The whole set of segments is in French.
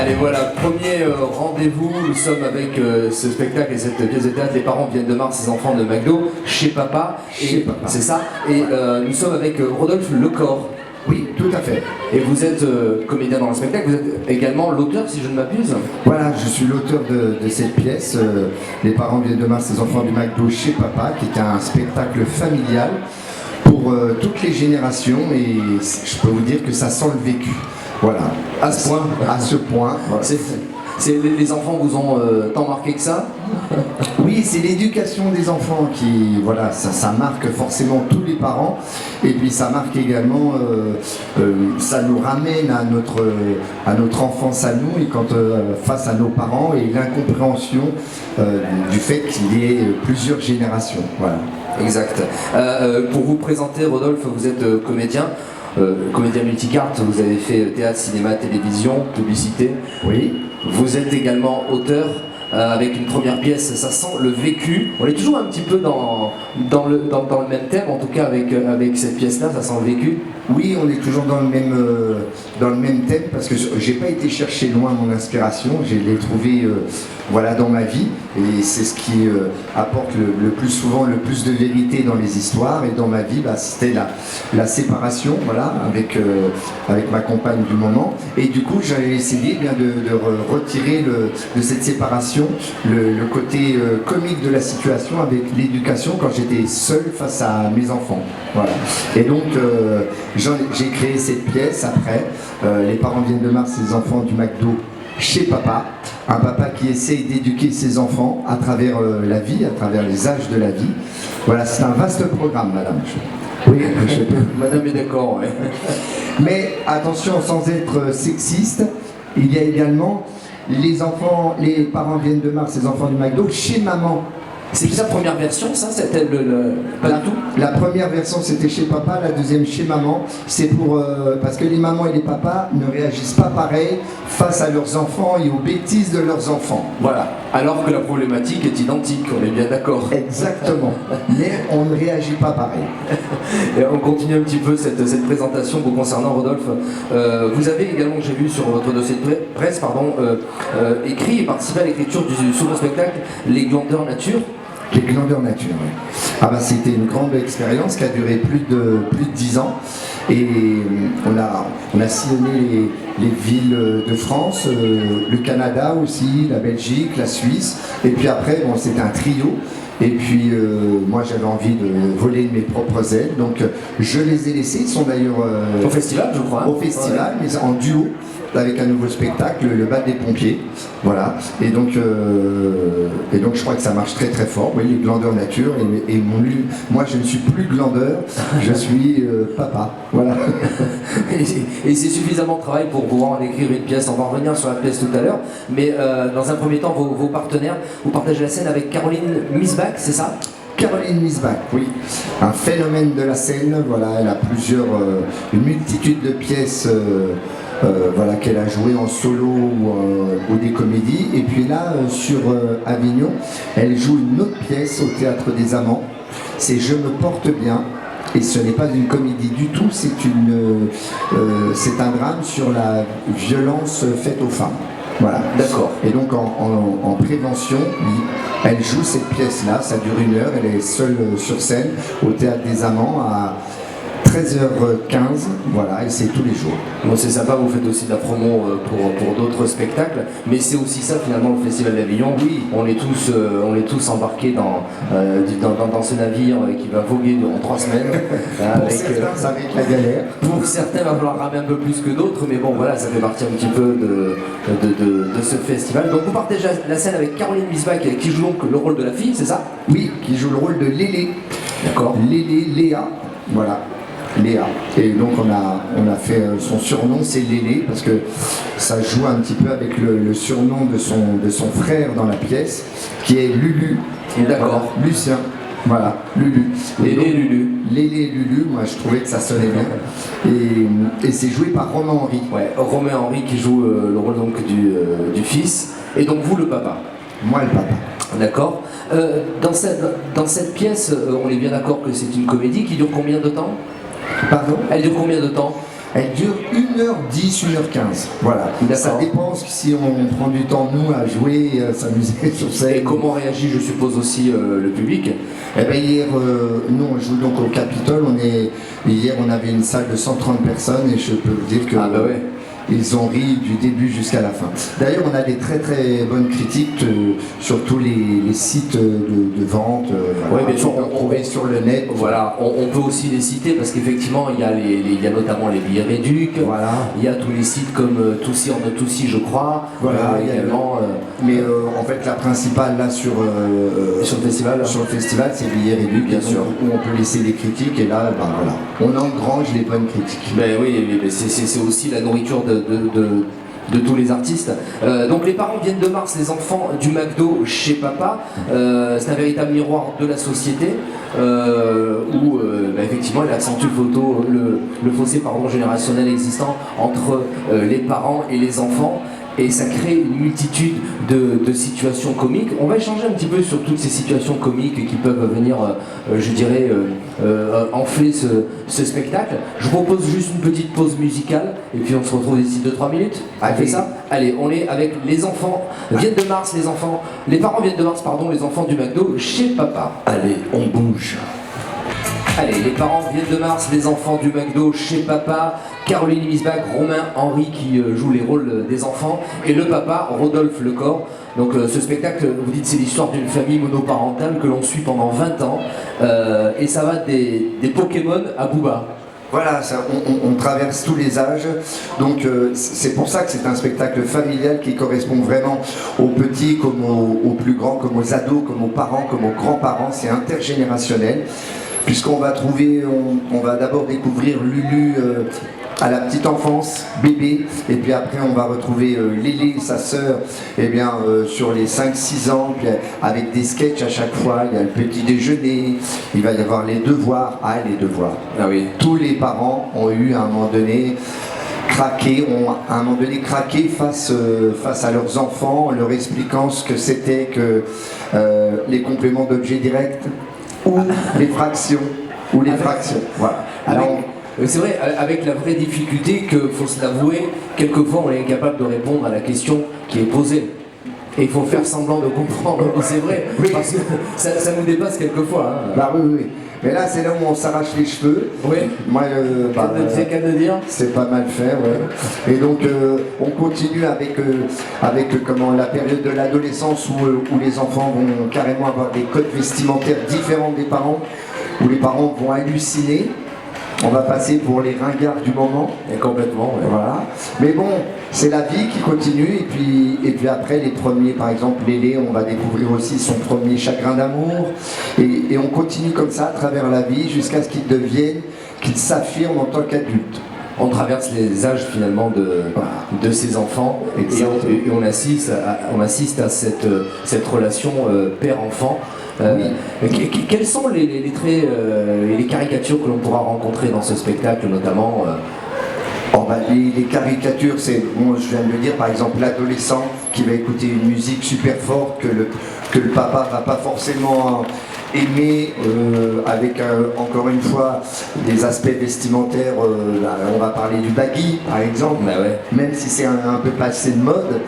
Allez voilà, premier rendez-vous, nous sommes avec ce spectacle et cette pièce de théâtre, les parents viennent de Mars, ces enfants de McDo, chez Papa, c'est ça, et nous sommes avec Rodolphe Lecor. Oui, tout à fait. Et vous êtes comédien dans le spectacle, vous êtes également l'auteur si je ne m'abuse. Voilà, je suis l'auteur de cette pièce, Les parents viennent de Mars, les enfants du McDo chez Papa, qui est un spectacle familial pour toutes les générations et je peux vous dire que ça sent le vécu. Voilà, à ce point. À ce point. Voilà. Les enfants vous ont tant marqué que ça? Oui, c'est l'éducation des enfants qui, voilà, ça marque forcément tous les parents. Et puis ça marque également, ça nous ramène à notre enfance à nous et quand face à nos parents et l'incompréhension du fait qu'il y ait plusieurs générations. Voilà. Exact. Pour vous présenter, Rodolphe, vous êtes comédien. Comédien multicarte, vous avez fait théâtre, cinéma, télévision, publicité. Oui. Vous êtes également auteur avec une première pièce, ça sent le vécu. On est toujours un petit peu dans le même thème, en tout cas avec cette pièce-là, ça sent le vécu. Oui, on est toujours dans le même thème parce que j'ai pas été chercher loin mon inspiration, je l'ai trouvé voilà, dans ma vie et c'est ce qui apporte le plus souvent le plus de vérité dans les histoires et dans ma vie, bah, c'était la séparation, voilà, avec ma compagne du moment et du coup j'avais essayé bien de retirer de cette séparation le côté comique de la situation avec l'éducation quand j'étais seul face à mes enfants. Voilà. Et donc j'ai créé cette pièce après. Les parents viennent de Mars, les enfants du McDo chez Papa. Un papa qui essaye d'éduquer ses enfants à travers la vie, à travers les âges de la vie. Voilà, c'est un vaste programme, madame. Oui, je peux. Madame est d'accord, ouais. Mais attention, sans être sexiste, il y a également les parents viennent de Mars, les enfants du McDo chez maman. C'est la première version, ça? C'était pas du tout? La première version, c'était chez papa, la deuxième chez maman. C'est pour parce que les mamans et les papas ne réagissent pas pareil face à leurs enfants et aux bêtises de leurs enfants. Voilà. Alors que la problématique est identique, on est bien d'accord. Exactement. Mais on ne réagit pas pareil. Et on continue un petit peu cette présentation vous concernant, Rodolphe. Vous avez également, j'ai vu sur votre dossier de presse, écrit et participé à l'écriture du second spectacle, Les Glandeurs Nature. Les Glandeurs Nature, oui. Ah bah, c'était une grande expérience qui a duré plus de 10 ans et on a sillonné les villes de France, le Canada aussi, la Belgique, la Suisse et puis après bon, c'était un trio et puis moi j'avais envie de voler de mes propres ailes donc je les ai laissés, ils sont d'ailleurs au festival je crois. Au festival ouais. Mais en duo avec un nouveau spectacle, le bal des pompiers, voilà, et donc je crois que ça marche très très fort, oui, les Glandeurs Nature, et moi je ne suis plus glandeur, je suis papa, voilà. Et c'est suffisamment de travail pour pouvoir en écrire une pièce, on va revenir sur la pièce tout à l'heure, mais dans un premier temps, vos partenaires, vous partagez la scène avec Caroline Misbach, c'est ça? Caroline Misbach, oui, un phénomène de la scène, voilà, elle a une multitude de pièces voilà, qu'elle a joué en solo ou des comédies. Et puis là, sur Avignon, elle joue une autre pièce au Théâtre des Amants. C'est Je me porte bien. Et ce n'est pas une comédie du tout, c'est un drame sur la violence faite aux femmes. Voilà. D'accord. Et donc en prévention, elle joue cette pièce-là, ça dure 1 heure, elle est seule sur scène au Théâtre des Amants à 13h15, voilà, et c'est tous les jours. Bon, c'est sympa, vous faites aussi de la promo pour d'autres spectacles, mais c'est aussi ça finalement le Festival d'Avignon. Oui, on est tous embarqués dans ce navire qui va voguer durant 3 semaines. Pour certains, ça va être la galère. Pour certains, il va falloir ramer un peu plus que d'autres, mais bon, voilà, ça fait partie un petit peu de ce festival. Donc vous partagez la scène avec Caroline Misbach, qui joue donc le rôle de la fille, c'est ça? Oui, qui joue le rôle de Lélé. D'accord. Léa, voilà. Léa. Et donc on a fait son surnom, c'est Lélé, parce que ça joue un petit peu avec le surnom de son frère dans la pièce, qui est Lulu. D'accord. Voilà, Lucien. Voilà, Lulu. Lélé Lulu, moi je trouvais que ça sonnait bien. Et c'est joué par Romain Henry. Ouais, Romain Henry qui joue le rôle donc du fils, et donc vous le papa. Moi le papa. D'accord. Dans cette pièce, on est bien d'accord que c'est une comédie qui dure combien de temps? Pardon? Elle dure combien de temps? Elle dure 1h10, 1h15. Voilà. Ça dépend si on prend du temps, nous, à jouer, à s'amuser sur scène. Et comment réagit, je suppose, aussi le public? Eh bien, hier, nous, on joue donc au Capitole. Hier, on avait une salle de 130 personnes et je peux vous dire que... Ah bah ouais. Ils ont ri du début jusqu'à la fin. D'ailleurs, on a des très très bonnes critiques sur tous les sites de vente. Oui, bien sûr, on peut trouver sur le net. Voilà, on peut aussi les citer parce qu'effectivement, il y a notamment les billets réducs. Voilà. Il y a tous les sites comme Toussy en Toussy, je crois. Voilà, également. Mais en fait, la principale là sur le festival, c'est billets réducs, bien sûr, où on peut laisser des critiques et là, ben voilà, on engrange les bonnes critiques. Ben oui, c'est aussi la nourriture de tous les artistes. Donc les parents viennent de Mars, les enfants du McDo chez papa. C'est un véritable miroir de la société où effectivement il accentue le fossé générationnel existant entre les parents et les enfants. Et ça crée une multitude de situations comiques. On va échanger un petit peu sur toutes ces situations comiques qui peuvent venir, je dirais, enfler ce spectacle. Je vous propose juste une petite pause musicale et puis on se retrouve d'ici 2-3 minutes. On fait ça? Allez, on est avec les enfants viennent de Mars, les parents viennent de Mars, pardon, les enfants du McDo chez papa. Allez, on bouge. Allez, les parents viennent de Mars, les enfants du McDo chez papa, Caroline Misbach, Romain Henry qui joue les rôles des enfants, et le papa, Rodolphe Lecor. Donc ce spectacle, vous dites, c'est l'histoire d'une famille monoparentale que l'on suit pendant 20 ans, et ça va des Pokémon à Booba. Voilà, on traverse tous les âges, donc c'est pour ça que c'est un spectacle familial qui correspond vraiment aux petits comme aux plus grands, comme aux ados, comme aux parents, comme aux grands-parents, c'est intergénérationnel. Puisqu'on va trouver, on va d'abord découvrir Lulu à la petite enfance, bébé, et puis après on va retrouver Lélé, sa sœur, sur les 5-6 ans, puis avec des sketchs à chaque fois, il y a le petit déjeuner, il va y avoir les devoirs, les devoirs. Ah oui. Tous les parents ont eu à un moment donné craqué face à leurs enfants, en leur expliquant ce que c'était que les compléments d'objets directs, ou les fractions, voilà. C'est vrai, avec la vraie difficulté que, faut se l'avouer, quelquefois on est incapable de répondre à la question qui est posée. Et il faut faire semblant de comprendre, c'est vrai, oui. Parce que ça nous dépasse quelquefois. Hein. Bah oui. Mais là, c'est là où on s'arrache les cheveux. Oui. Moi, c'est qu'à le dire. C'est pas mal fait, ouais. Et donc, on continue avec la période de l'adolescence où les enfants vont carrément avoir des codes vestimentaires différents des parents, où les parents vont halluciner. On va passer pour les ringards du moment. Et complètement, ouais. Voilà. Mais bon, c'est la vie qui continue. Et puis après, les premiers, par exemple, Lélé, on va découvrir aussi son premier chagrin d'amour. Et on continue comme ça à travers la vie jusqu'à ce qu'il s'affirme en tant qu'adulte. On traverse les âges finalement de ces enfants et on assiste à cette relation père-enfant. Oui. Quels sont les traits et les caricatures que l'on pourra rencontrer dans ce spectacle notamment les caricatures, je viens de le dire, par exemple l'adolescent qui va écouter une musique super forte que le papa va pas forcément aimer, avec encore une fois des aspects vestimentaires, on va parler du baggy par exemple, même si c'est un peu passé de mode.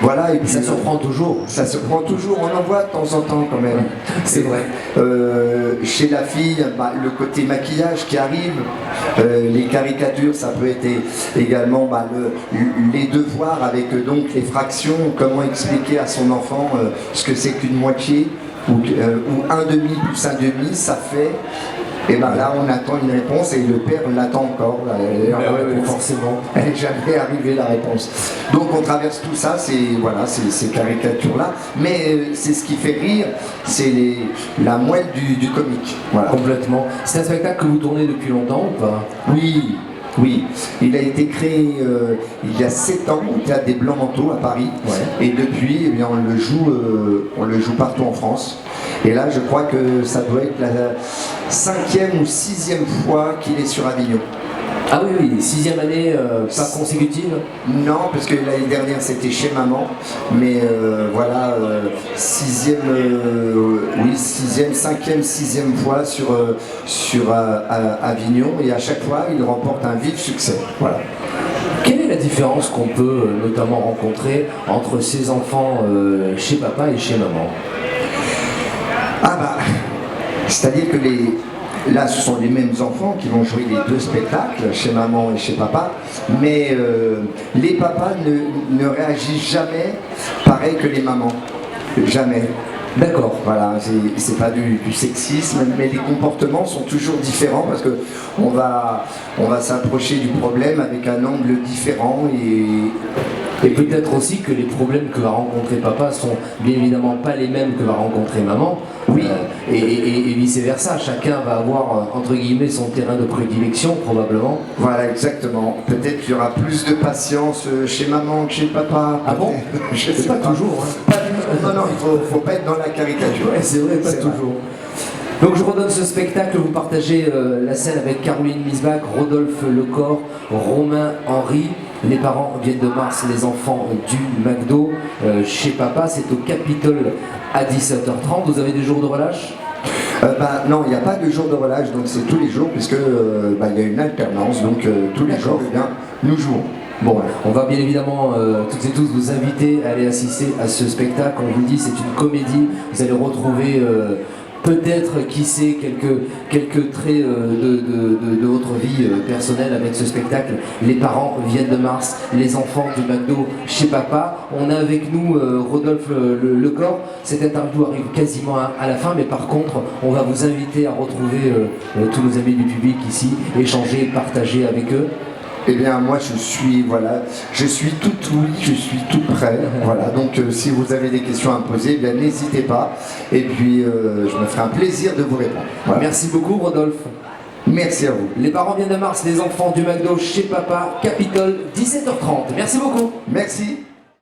Voilà, et puis ça surprend toujours. Ça surprend toujours, on en voit de temps en temps quand même. C'est vrai. Chez la fille, le côté maquillage qui arrive, les caricatures, ça peut être également les devoirs avec donc les fractions, comment expliquer à son enfant ce que c'est qu'une moitié, ou un demi plus un demi, ça fait. Et là, on attend une réponse et le père l'attend encore. Forcément. Elle n'est jamais arrivée la réponse. Donc on traverse tout ça, ces caricatures-là. Mais c'est ce qui fait rire, c'est la moelle du comique. Voilà. Complètement. C'est un spectacle que vous tournez depuis longtemps ou pas? Oui, il a été créé il y a 7 ans au Théâtre des Blancs-Manteaux à Paris. Ouais. Et depuis, on le joue partout en France. Et là, je crois que ça doit être la 5e ou 6e fois qu'il est sur Avignon. Ah oui, oui, 6e année, pas consécutive. Non, parce que l'année dernière c'était chez maman, mais voilà, sixième, oui, sixième, cinquième, sixième fois sur Avignon, et à chaque fois il remporte un vif succès. Voilà. Quelle est la différence qu'on peut notamment rencontrer entre ces enfants chez papa et chez maman? Ah bah, c'est-à-dire que là, ce sont les mêmes enfants qui vont jouer les deux spectacles, chez maman et chez papa, mais les papas ne réagissent jamais pareil que les mamans. Jamais. D'accord. Voilà, c'est pas du sexisme, mais les comportements sont toujours différents parce que on va s'approcher du problème avec un angle différent Et peut-être aussi que les problèmes que va rencontrer papa sont bien évidemment pas les mêmes que va rencontrer maman. Oui. Et vice-versa. Chacun va avoir, entre guillemets, son terrain de prédilection, probablement. Voilà, exactement. Peut-être qu'il y aura plus de patience chez maman que chez papa. Ah bon? Je sais pas toujours. Hein. Non, non, il faut pas être dans la caricature. Ouais, c'est vrai, pas toujours. Donc je redonne ce spectacle, vous partagez la scène avec Caroline Misbach, Rodolphe Lecor, Romain Henry. Les parents viennent de Mars, les enfants du McDo chez papa. C'est au Capitole à 17h30. Vous avez des jours de relâche? Non, il n'y a pas de jour de relâche, donc c'est tous les jours, puisque il y a une alternance, donc tous les jours, eh bien, nous jouons. Bon, on va bien évidemment toutes et tous vous inviter à aller assister à ce spectacle. On vous le dit, c'est une comédie. Vous allez retrouver peut-être, qui sait, quelques traits de votre vie personnelle avec ce spectacle. Les parents viennent de Mars, les enfants du McDo chez papa. On a avec nous Rodolphe Lecor. Cette interview arrive quasiment à la fin, mais par contre, on va vous inviter à retrouver tous nos amis du public ici, échanger, partager avec eux. Eh bien, moi, je suis tout oui, je suis tout prêt. Voilà, donc si vous avez des questions à me poser, eh bien, n'hésitez pas. Et puis, je me ferai un plaisir de vous répondre. Voilà. Merci beaucoup, Rodolphe. Merci à vous. Les parents viennent de Mars, les enfants du McDo chez papa, Capitole, 17h30. Merci beaucoup. Merci.